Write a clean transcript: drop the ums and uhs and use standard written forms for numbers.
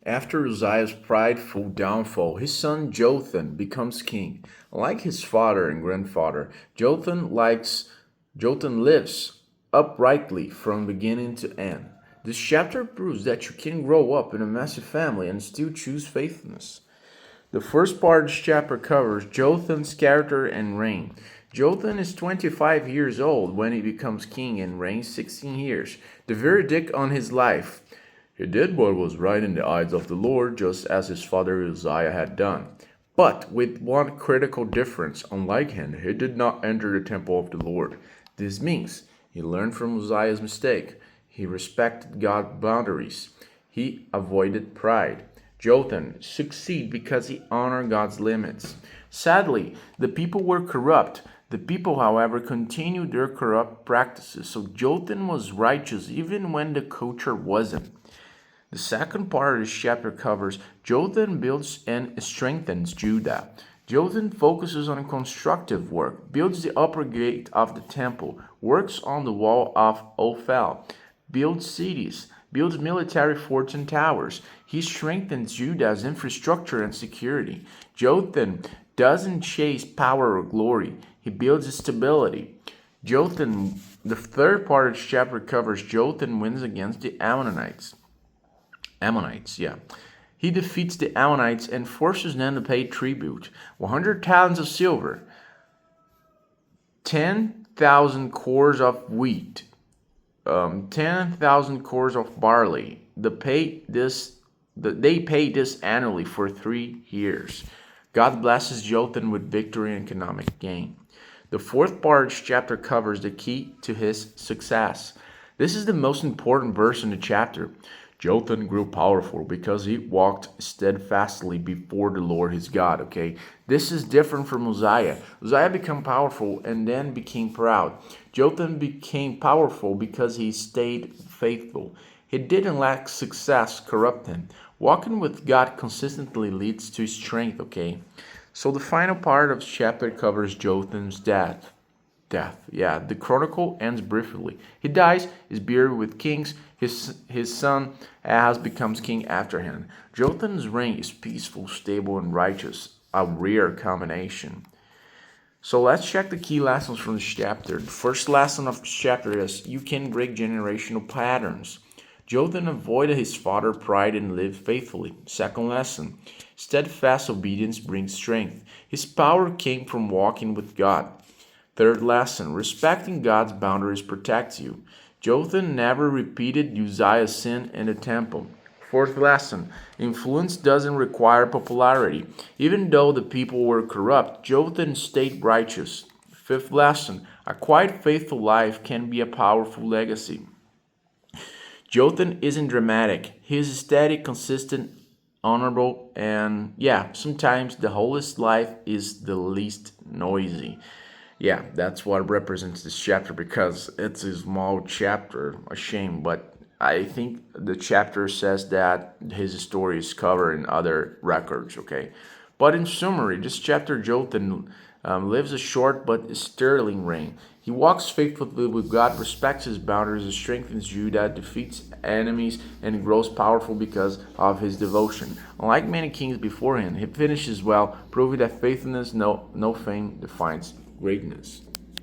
After Uzziah's prideful downfall, his son Jotham becomes king. Like his father and grandfather, Jotham lives uprightly from beginning to end. This chapter proves that you can grow up in a messy family and still choose faithfulness. The first part of this chapter covers Jotham's character and reign. Jotham is 25 years old when he becomes king and reigns 16 years. The verdict on his life: he did what was right in the eyes of the Lord, just as his father Uzziah had done. But with one critical difference: unlike him, he did not enter the temple of the Lord. This means he learned from Uzziah's mistake. He respected God's boundaries. He avoided pride. Jotham succeeded because he honored God's limits. Sadly, the people were corrupt. The people, however, continued their corrupt practices, so Jotham was righteous even when the culture wasn't. The second part of this chapter covers Jotham builds and strengthens Judah. Jotham focuses on constructive work, builds the upper gate of the temple, works on the wall of Ophel, builds cities, builds military forts and towers. He strengthens Judah's infrastructure and security. Jotham doesn't chase power or glory. He builds stability. Jotham, the third part of this chapter covers Jotham wins against the Ammonites. He defeats the Ammonites and forces them to pay tribute. 100 talents of silver, 10,000 cores of wheat, 10,000 cores of barley. They pay this annually for 3 years. God blesses Jotham with victory and economic gain. The fourth part of this chapter covers the key to his success. This is the most important verse in the chapter. Jotham grew powerful because he walked steadfastly before the Lord his God. Okay, this is different from Uzziah. Uzziah became powerful and then became proud. Jotham became powerful because he stayed faithful. He didn't let success corrupt him. Walking with God consistently leads to strength. Okay, so the final part of the chapter covers Jotham's death. The chronicle ends briefly. He dies, is buried with kings. His son Ahaz becomes king after him. Jotham's reign is peaceful, stable, and righteous, a rare combination. So let's check the key lessons from this chapter. The first lesson of this chapter is you can break generational patterns. Jotham avoided his father's pride and lived faithfully. Second lesson, steadfast obedience brings strength. His power came from walking with God. Third lesson, respecting God's boundaries protects you. Jotham never repeated Uzziah's sin in the temple. Fourth lesson, influence doesn't require popularity. Even though the people were corrupt, Jotham stayed righteous. Fifth lesson, a quiet, faithful life can be a powerful legacy. Jotham isn't dramatic. He is steady, consistent, honorable, and sometimes the holiest life is the least noisy. That's what represents this chapter because it's a small chapter, a shame, but I think the chapter says that his story is covered in other records, okay? But in summary, this chapter, Jotham lives a short but sterling reign. He walks faithfully with God, respects his boundaries, strengthens Judah, defeats enemies, and grows powerful because of his devotion. Unlike many kings before him, he finishes well, proving that faithfulness, no fame defines greatness.